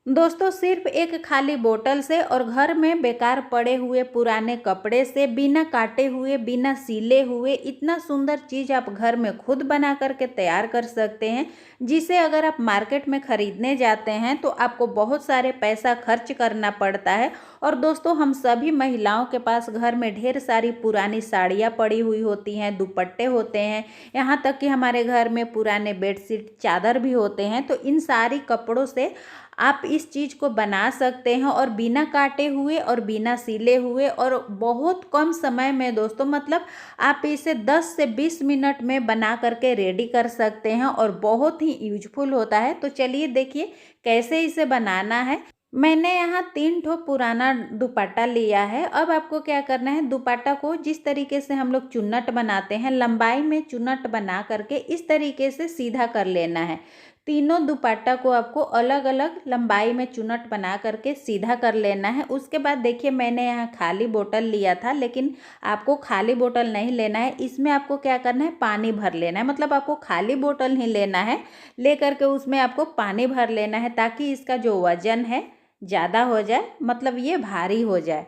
दोस्तों सिर्फ एक खाली बोतल से और घर में बेकार पड़े हुए पुराने कपड़े से, बिना काटे हुए, बिना सिले हुए, इतना सुंदर चीज़ आप घर में खुद बना करके तैयार कर सकते हैं, जिसे अगर आप मार्केट में ख़रीदने जाते हैं तो आपको बहुत सारे पैसा खर्च करना पड़ता है। और दोस्तों हम सभी महिलाओं के पास घर में ढेर सारी पुरानी साड़ियाँ पड़ी हुई होती हैं, दुपट्टे होते हैं, यहाँ तक कि हमारे घर में पुराने बेडशीट, चादर भी होते हैं। तो इन सारी कपड़ों से आप इस चीज़ को बना सकते हैं और बिना काटे हुए और बिना सिले हुए और बहुत कम समय में दोस्तों, मतलब आप इसे 10 से 20 मिनट में बना करके रेडी कर सकते हैं और बहुत ही यूजफुल होता है। तो चलिए देखिए कैसे इसे बनाना है। मैंने यहाँ 3 ठो पुराना दुपट्टा लिया है। अब आपको क्या करना है, दुपट्टा को जिस तरीके से हम लोग चुन्नट बनाते हैं, लंबाई में चुन्नट बना करके इस तरीके से सीधा कर लेना है। तीनों दुपट्टा को आपको अलग अलग लंबाई में चुन्नट बना करके सीधा कर लेना है। उसके बाद देखिए मैंने यहाँ खाली बोतल लिया था, लेकिन आपको खाली बोतल नहीं लेना है। इसमें आपको क्या करना है, पानी भर लेना है। मतलब आपको खाली बोतल नहीं लेना है, ले करके उसमें आपको पानी भर लेना है, ताकि इसका जो वजन है ज़्यादा हो जाए, मतलब ये भारी हो जाए।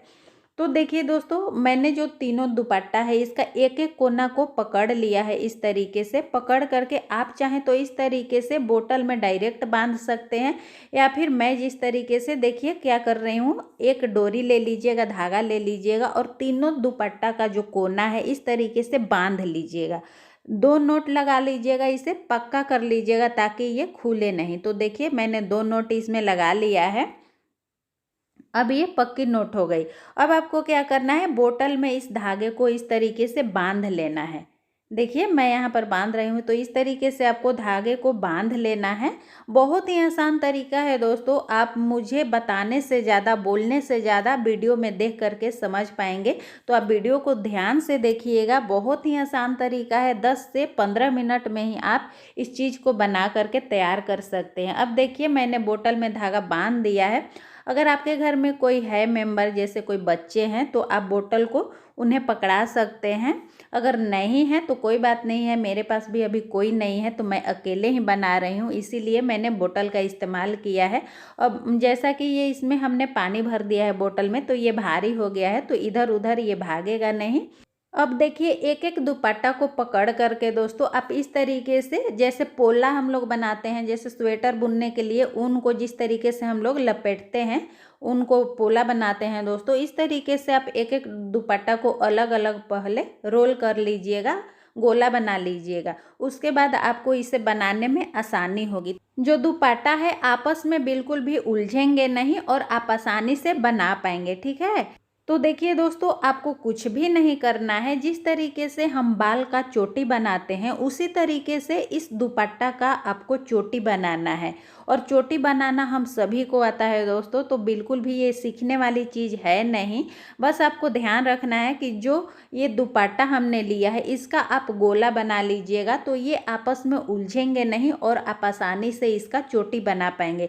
तो देखिए दोस्तों, मैंने जो तीनों दुपट्टा है इसका एक एक कोना को पकड़ लिया है। इस तरीके से पकड़ करके आप चाहें तो इस तरीके से बोतल में डायरेक्ट बांध सकते हैं, या फिर मैं जिस तरीके से देखिए क्या कर रही हूँ, एक डोरी ले लीजिएगा, धागा ले लीजिएगा और तीनों दुपट्टा का जो कोना है इस तरीके से बांध लीजिएगा। 2 नोट लगा लीजिएगा, इसे पक्का कर लीजिएगा ताकि ये खुले नहीं। तो देखिए मैंने 2 नोट इसमें लगा लिया है। अब ये पक्की नोट हो गई। अब आपको क्या करना है, बोतल में इस धागे को इस तरीके से बांध लेना है। देखिए मैं यहाँ पर बांध रही हूँ, तो इस तरीके से आपको धागे को बांध लेना है। बहुत ही आसान तरीका है दोस्तों, आप मुझे बताने से ज़्यादा, बोलने से ज़्यादा वीडियो में देख करके समझ पाएंगे। तो आप वीडियो को ध्यान से देखिएगा, बहुत ही आसान तरीका है। 10 से 15 मिनट में ही आप इस चीज़ को बना करके तैयार कर सकते हैं। अब देखिए मैंने बोतल में धागा बांध दिया है। अगर आपके घर में कोई है मेंबर, जैसे कोई बच्चे हैं, तो आप बोतल को उन्हें पकड़ा सकते हैं। अगर नहीं है तो कोई बात नहीं है, मेरे पास भी अभी कोई नहीं है, तो मैं अकेले ही बना रही हूँ, इसीलिए मैंने बोतल का इस्तेमाल किया है। अब जैसा कि ये इसमें हमने पानी भर दिया है बोतल में, तो ये भारी हो गया है, तो इधर उधर ये भागेगा नहीं। अब देखिए एक एक दुपट्टा को पकड़ करके दोस्तों आप इस तरीके से, जैसे पोला हम लोग बनाते हैं, जैसे स्वेटर बुनने के लिए ऊन को जिस तरीके से हम लोग लपेटते हैं, ऊन को पोला बनाते हैं दोस्तों, इस तरीके से आप एक एक दुपट्टा को अलग अलग पहले रोल कर लीजिएगा, गोला बना लीजिएगा। उसके बाद आपको इसे बनाने में आसानी होगी। जो दुपट्टा है आपस में बिल्कुल भी उलझेंगे नहीं और आप आसानी से बना पाएंगे, ठीक है। तो देखिए दोस्तों, आपको कुछ भी नहीं करना है। जिस तरीके से हम बाल का चोटी बनाते हैं, उसी तरीके से इस दुपट्टा का आपको चोटी बनाना है। और चोटी बनाना हम सभी को आता है दोस्तों, तो बिल्कुल भी ये सीखने वाली चीज़ है नहीं। बस आपको ध्यान रखना है कि जो ये दुपट्टा हमने लिया है इसका आप गोला बना लीजिएगा, तो ये आपस में उलझेंगे नहीं और आप आसानी से इसका चोटी बना पाएंगे।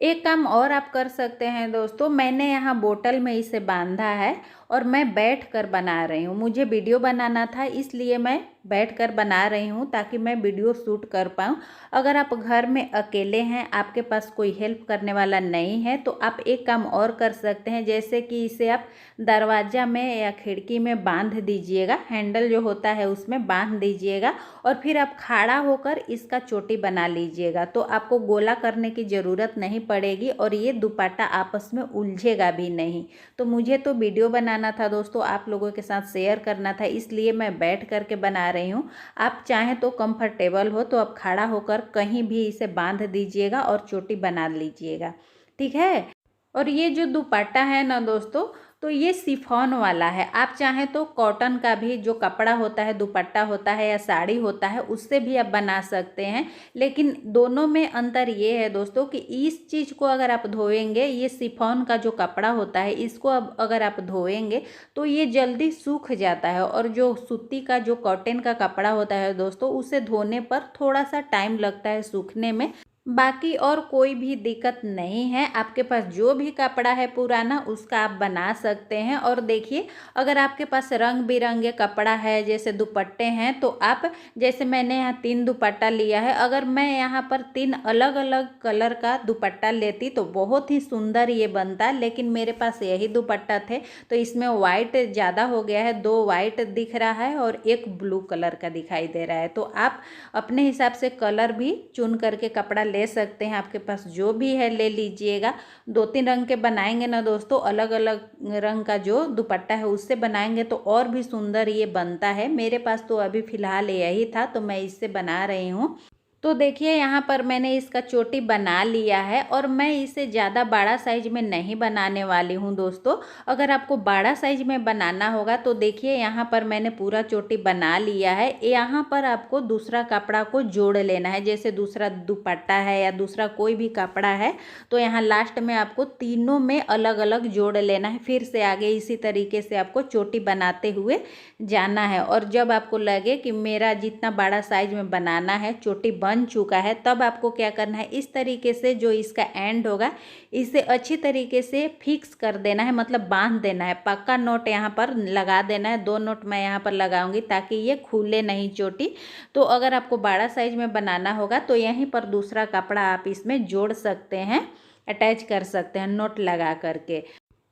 एक काम और आप कर सकते हैं दोस्तों, मैंने यहाँ बोतल में इसे बांधा है और मैं बैठ कर बना रही हूँ। मुझे वीडियो बनाना था, इसलिए मैं बैठ कर बना रही हूँ ताकि मैं वीडियो शूट कर पाऊँ। अगर आप घर में अकेले हैं, आपके पास कोई हेल्प करने वाला नहीं है, तो आप एक काम और कर सकते हैं, जैसे कि इसे आप दरवाज़ा में या खिड़की में बांध दीजिएगा, हैंडल जो होता है उसमें बांध दीजिएगा और फिर आप खड़ा होकर इसका चोटी बना लीजिएगा। तो आपको गोला करने की ज़रूरत नहीं पड़ेगी और ये दुपट्टा आपस में उलझेगा भी नहीं। तो मुझे तो वीडियो बनाना था दोस्तों, आप लोगों के साथ शेयर करना था, इसलिए मैं बैठ करके बना रही हूँ। आप चाहें तो कंफर्टेबल हो तो आप खड़ा होकर कहीं भी इसे बांध दीजिएगा और चोटी बना लीजिएगा, ठीक है। और ये जो दुपट्टा है ना दोस्तों, तो ये शिफॉन वाला है। आप चाहें तो कॉटन का भी जो कपड़ा होता है, दुपट्टा होता है या साड़ी होता है, उससे भी आप बना सकते हैं। लेकिन दोनों में अंतर ये है दोस्तों कि इस चीज़ को अगर आप धोएंगे, ये शिफॉन का जो कपड़ा होता है इसको अब अगर आप धोएंगे तो ये जल्दी सूख जाता है, और जो सूती का जो कॉटन का कपड़ा होता है दोस्तों, उसे धोने पर थोड़ा सा टाइम लगता है सूखने में। बाकी और कोई भी दिक्कत नहीं है, आपके पास जो भी कपड़ा है पुराना उसका आप बना सकते हैं। और देखिए, अगर आपके पास रंग बिरंगे कपड़ा है, जैसे दुपट्टे हैं, तो आप, जैसे मैंने यहाँ 3 दुपट्टा लिया है, अगर मैं यहाँ पर 3 अलग अलग कलर का दुपट्टा लेती तो बहुत ही सुंदर ये बनता, लेकिन मेरे पास यही दुपट्टा थे तो इसमें वाइट ज़्यादा हो गया है, 2 वाइट दिख रहा है और 1 ब्लू कलर का दिखाई दे रहा है। तो आप अपने हिसाब से कलर भी चुन करके कपड़ा ले सकते हैं, आपके पास जो भी है ले लीजिएगा। 2-3 रंग के बनाएंगे ना दोस्तों, अलग अलग रंग का जो दुपट्टा है उससे बनाएंगे तो और भी सुंदर ये बनता है। मेरे पास तो अभी फ़िलहाल यही था तो मैं इससे बना रही हूँ। तो देखिए, यहाँ पर मैंने इसका चोटी बना लिया है और मैं इसे ज़्यादा बड़ा साइज में नहीं बनाने वाली हूँ दोस्तों। अगर आपको बड़ा साइज में बनाना होगा तो देखिए, यहाँ पर मैंने पूरा चोटी बना लिया है। यहाँ पर आपको दूसरा कपड़ा को जोड़ लेना है, जैसे दूसरा दुपट्टा है या दूसरा कोई भी कपड़ा है तो यहाँ लास्ट में आपको तीनों में अलग अलग जोड़ लेना है। फिर से आगे इसी तरीके से आपको चोटी बनाते हुए जाना है। और जब आपको लगे कि मेरा जितना बड़ा साइज में बनाना है चोटी बन चुका है, तब आपको क्या करना है, इस तरीके से जो इसका एंड होगा इसे अच्छी तरीके से फिक्स कर देना है, मतलब बांध देना है। पक्का नोट यहाँ पर लगा देना है। 2 नोट मैं यहाँ पर लगाऊंगी ताकि ये खुले नहीं चोटी। तो अगर आपको बड़ा साइज में बनाना होगा तो यहीं पर दूसरा कपड़ा आप इसमें जोड़ सकते हैं, अटैच कर सकते हैं नोट लगा करके।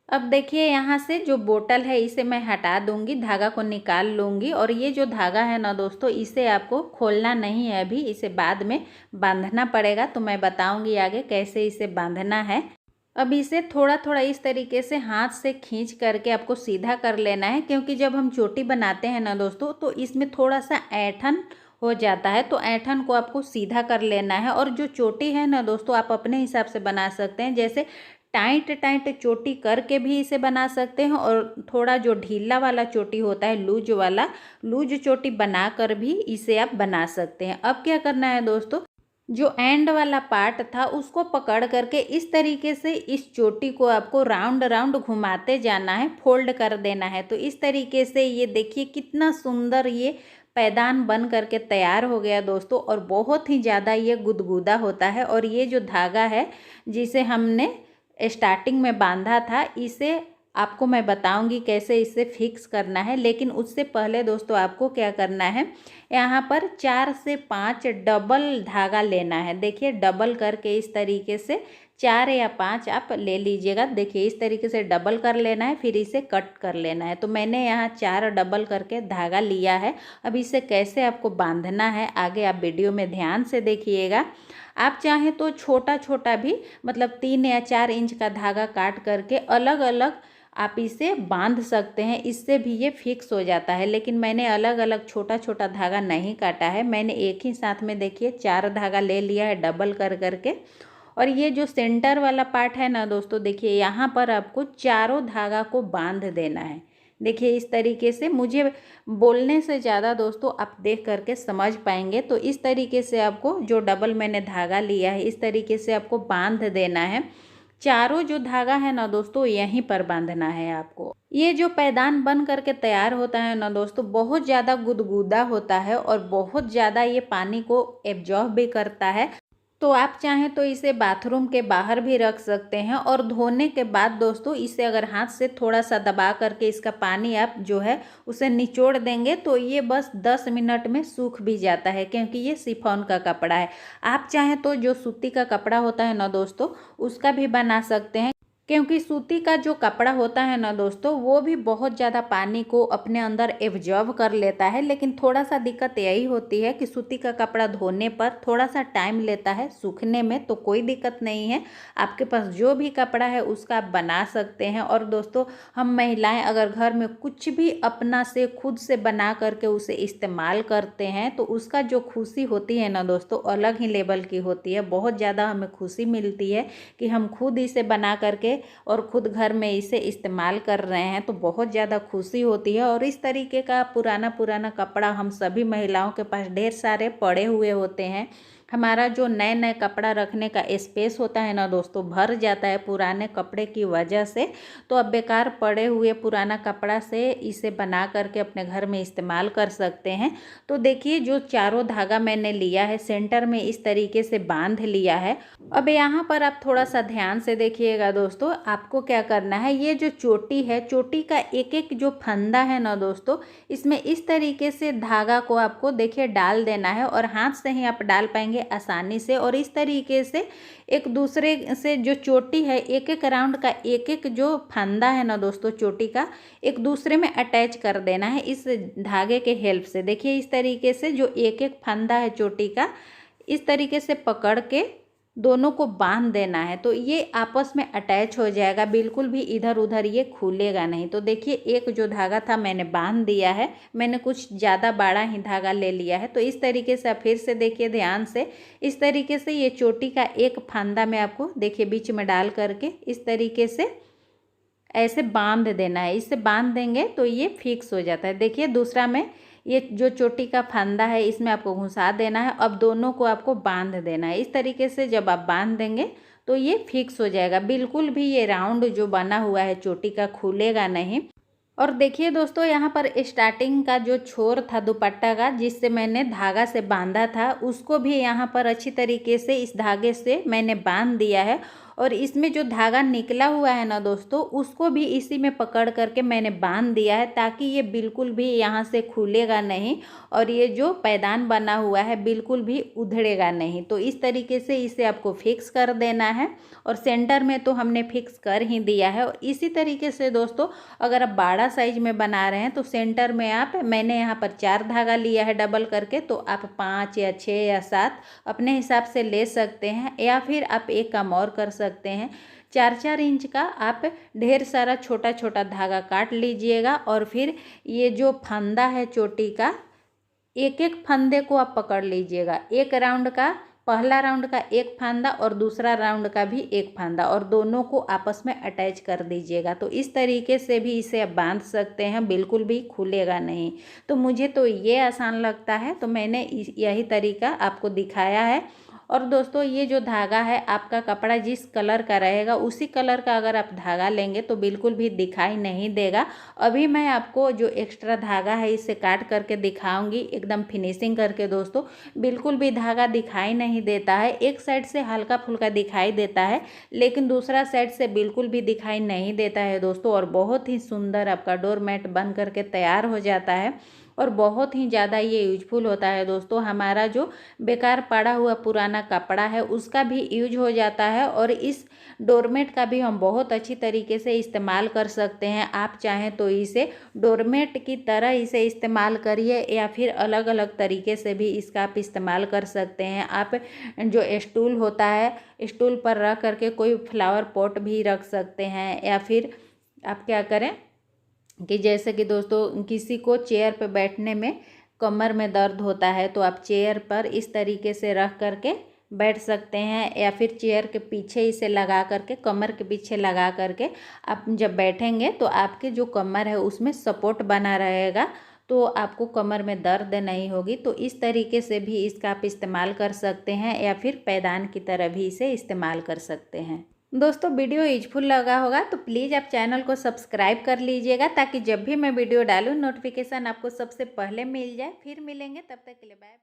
अब देखिए, यहाँ से जो बोतल है इसे मैं हटा दूंगी, धागा को निकाल लूँगी। और ये जो धागा है ना दोस्तों, इसे आपको खोलना नहीं है अभी, इसे बाद में बांधना पड़ेगा। तो मैं बताऊंगी आगे कैसे इसे बांधना है। अब इसे थोड़ा थोड़ा इस तरीके से हाथ से खींच करके आपको सीधा कर लेना है, क्योंकि जब हम चोटी बनाते हैं ना दोस्तों तो इसमें थोड़ा सा ऐंठन हो जाता है, तो ऐंठन को आपको सीधा कर लेना है। और जो चोटी है ना दोस्तों, आप अपने हिसाब से बना सकते हैं, जैसे टाइट टाइट चोटी करके भी इसे बना सकते हैं और थोड़ा जो ढीला वाला चोटी होता है, लूज वाला, लूज चोटी बना कर भी इसे आप बना सकते हैं। अब क्या करना है दोस्तों, जो एंड वाला पार्ट था उसको पकड़ करके इस तरीके से इस चोटी को आपको राउंड राउंड घुमाते जाना है, फोल्ड कर देना है। तो इस तरीके से ये देखिए कितना सुंदर ये पैदान बन करके तैयार हो गया दोस्तों। और बहुत ही ज़्यादा ये गुदगुदा होता है। और ये जो धागा है जिसे हमने स्टार्टिंग में बांधा था, इसे आपको मैं बताऊंगी कैसे इसे फिक्स करना है। लेकिन उससे पहले दोस्तों आपको क्या करना है, यहाँ पर 4 से 5 डबल धागा लेना है। देखिए, डबल करके इस तरीके से 4 या 5 आप ले लीजिएगा। देखिए, इस तरीके से डबल कर लेना है, फिर इसे कट कर लेना है। तो मैंने यहाँ 4 डबल करके धागा लिया है। अब इसे कैसे आपको बांधना है आगे आप वीडियो में ध्यान से देखिएगा। आप चाहें तो छोटा छोटा भी, मतलब 3 या 4 इंच का धागा काट करके अलग अलग आप इसे बांध सकते हैं, इससे भी ये फिक्स हो जाता है। लेकिन मैंने अलग अलग छोटा छोटा धागा नहीं काटा है, मैंने एक ही साथ में देखिए 4 धागा ले लिया है डबल कर करके। और ये जो सेंटर वाला पार्ट है ना दोस्तों, देखिए यहाँ पर आपको चारों धागा को बांध देना है। देखिए, इस तरीके से, मुझे बोलने से ज़्यादा दोस्तों आप देख करके समझ पाएंगे। तो इस तरीके से आपको जो डबल मैंने धागा लिया है इस तरीके से आपको बांध देना है। चारों जो धागा है ना दोस्तों यहीं पर बांधना है आपको। ये जो पैदान बन करके तैयार होता है ना दोस्तों, बहुत ज़्यादा गुदगुदा होता है और बहुत ज़्यादा ये पानी को एब्जॉर्ब भी करता है। तो आप चाहें तो इसे बाथरूम के बाहर भी रख सकते हैं। और धोने के बाद दोस्तों इसे अगर हाथ से थोड़ा सा दबा करके इसका पानी आप जो है उसे निचोड़ देंगे तो ये बस 10 मिनट में सूख भी जाता है, क्योंकि ये शिफॉन का कपड़ा है। आप चाहें तो जो सूती का कपड़ा होता है ना दोस्तों उसका भी बना सकते हैं, क्योंकि सूती का जो कपड़ा होता है ना दोस्तों वो भी बहुत ज़्यादा पानी को अपने अंदर एब्जॉर्ब कर लेता है। लेकिन थोड़ा सा दिक्कत यही होती है कि सूती का कपड़ा धोने पर थोड़ा सा टाइम लेता है सूखने में। तो कोई दिक्कत नहीं है, आपके पास जो भी कपड़ा है उसका आप बना सकते हैं। और दोस्तों, हम महिलाएं अगर घर में कुछ भी अपना से खुद से बना करके उसे इस्तेमाल करते हैं तो उसका जो खुशी होती है ना दोस्तों अलग ही लेवल की होती है। बहुत ज़्यादा हमें खुशी मिलती है कि हम खुद इसे बना करके और खुद घर में इसे इस्तेमाल कर रहे हैं, तो बहुत ज़्यादा खुशी होती है। और इस तरीके का पुराना पुराना कपड़ा हम सभी महिलाओं के पास ढेर सारे पड़े हुए होते हैं, हमारा जो नए नए कपड़ा रखने का स्पेस होता है ना दोस्तों, भर जाता है पुराने कपड़े की वजह से। तो अब बेकार पड़े हुए पुराना कपड़ा से इसे बना करके अपने घर में इस्तेमाल कर सकते हैं। तो देखिए, जो चारों धागा मैंने लिया है सेंटर में इस तरीके से बांध लिया है। अब यहाँ पर आप थोड़ा सा ध्यान से देखिएगा दोस्तों, आपको क्या करना है, ये जो चोटी है, चोटी का एक एक जो फंदा है ना दोस्तों, इसमें इस तरीके से धागा को आपको देखिए डाल देना है, और हाथ से ही आप डाल पाएंगे आसानी से। और इस तरीके से एक दूसरे से जो चोटी है, एक एक राउंड का एक एक जो फंदा है ना दोस्तों चोटी का, एक दूसरे में अटैच कर देना है इस धागे के हेल्प से। देखिए इस तरीके से जो एक एक फंदा है चोटी का, इस तरीके से पकड़ के दोनों को बांध देना है। तो ये आपस में अटैच हो जाएगा, बिल्कुल भी इधर उधर ये खुलेगा नहीं। तो देखिए, एक जो धागा था मैंने बांध दिया है, मैंने कुछ ज़्यादा बड़ा ही धागा ले लिया है। तो इस तरीके से आप फिर से देखिए ध्यान से, इस तरीके से ये चोटी का एक फंदा में आपको देखिए बीच में डाल करके इस तरीके से ऐसे बांध देना है। इससे बांध देंगे तो ये फिक्स हो जाता है। देखिए दूसरा में ये जो चोटी का फंदा है इसमें आपको घुसा देना है। अब दोनों को आपको बांध देना है। इस तरीके से जब आप बांध देंगे तो ये फिक्स हो जाएगा, बिल्कुल भी ये राउंड जो बना हुआ है चोटी का खुलेगा नहीं। और देखिए दोस्तों, यहाँ पर स्टार्टिंग का जो छोर था दुपट्टा का, जिससे मैंने धागा से बांधा था, उसको भी यहाँ पर अच्छी तरीके से इस धागे से मैंने बांध दिया है। और इसमें जो धागा निकला हुआ है ना दोस्तों, उसको भी इसी में पकड़ करके मैंने बांध दिया है, ताकि ये बिल्कुल भी यहाँ से खुलेगा नहीं और ये जो पैदान बना हुआ है बिल्कुल भी उधड़ेगा नहीं। तो इस तरीके से इसे आपको फिक्स कर देना है, और सेंटर में तो हमने फिक्स कर ही दिया है। और इसी तरीके से दोस्तों, अगर आप बड़ा साइज में बना रहे हैं तो सेंटर में आप, मैंने यहाँ पर 4 धागा लिया है डबल करके, तो आप 5 या 6 या 7 अपने हिसाब से ले सकते हैं, या फिर आप एक काम और कर सकते हैं, 4-4 इंच का आप ढेर सारा छोटा छोटा धागा काट लीजिएगा। और फिर ये जो फंदा है चोटी का, एक एक फंदे को आप पकड़ लीजिएगा, एक राउंड का, पहला राउंड का एक फंदा और दूसरा राउंड का भी एक फंदा, और दोनों को आपस में अटैच कर दीजिएगा। तो इस तरीके से भी इसे आप बांध सकते हैं, बिल्कुल भी खुलेगा नहीं। तो मुझे तो ये आसान लगता है, तो मैंने यही तरीका आपको दिखाया है। और दोस्तों, ये जो धागा है, आपका कपड़ा जिस कलर का रहेगा उसी कलर का अगर आप धागा लेंगे तो बिल्कुल भी दिखाई नहीं देगा। अभी मैं आपको जो एक्स्ट्रा धागा है इसे काट करके दिखाऊंगी, एकदम फिनिशिंग करके दोस्तों। बिल्कुल भी धागा दिखाई नहीं देता है, एक साइड से हल्का फुल्का दिखाई देता है, लेकिन दूसरा साइड से बिल्कुल भी दिखाई नहीं देता है दोस्तों। और बहुत ही सुंदर आपका डोरमैट बन करके तैयार हो जाता है, और बहुत ही ज़्यादा ये यूजफुल होता है दोस्तों। हमारा जो बेकार पड़ा हुआ पुराना कपड़ा है उसका भी यूज हो जाता है, और इस डोरमेट का भी हम बहुत अच्छी तरीके से इस्तेमाल कर सकते हैं। आप चाहें तो इसे डोरमेट की तरह इसे इस्तेमाल करिए, या फिर अलग अलग तरीके से भी इसका आप इस्तेमाल कर सकते हैं। आप जो स्टूल होता है, स्टूल पर रख करके कोई फ्लावर पॉट भी रख सकते हैं, या फिर आप क्या करें कि जैसे कि दोस्तों, किसी को चेयर पर बैठने में कमर में दर्द होता है, तो आप चेयर पर इस तरीके से रख करके बैठ सकते हैं, या फिर चेयर के पीछे इसे लगा करके, कमर के पीछे लगा करके आप जब बैठेंगे तो आपके जो कमर है उसमें सपोर्ट बना रहेगा, तो आपको कमर में दर्द नहीं होगी। तो इस तरीके से भी इसका आप इस्तेमाल कर सकते हैं, या फिर पैदान की तरह भी इसे इस्तेमाल कर सकते हैं। दोस्तों, वीडियो यूजफुल लगा होगा तो प्लीज़ आप चैनल को सब्सक्राइब कर लीजिएगा, ताकि जब भी मैं वीडियो डालूँ नोटिफिकेशन आपको सबसे पहले मिल जाए। फिर मिलेंगे, तब तक के लिए बाय बाय।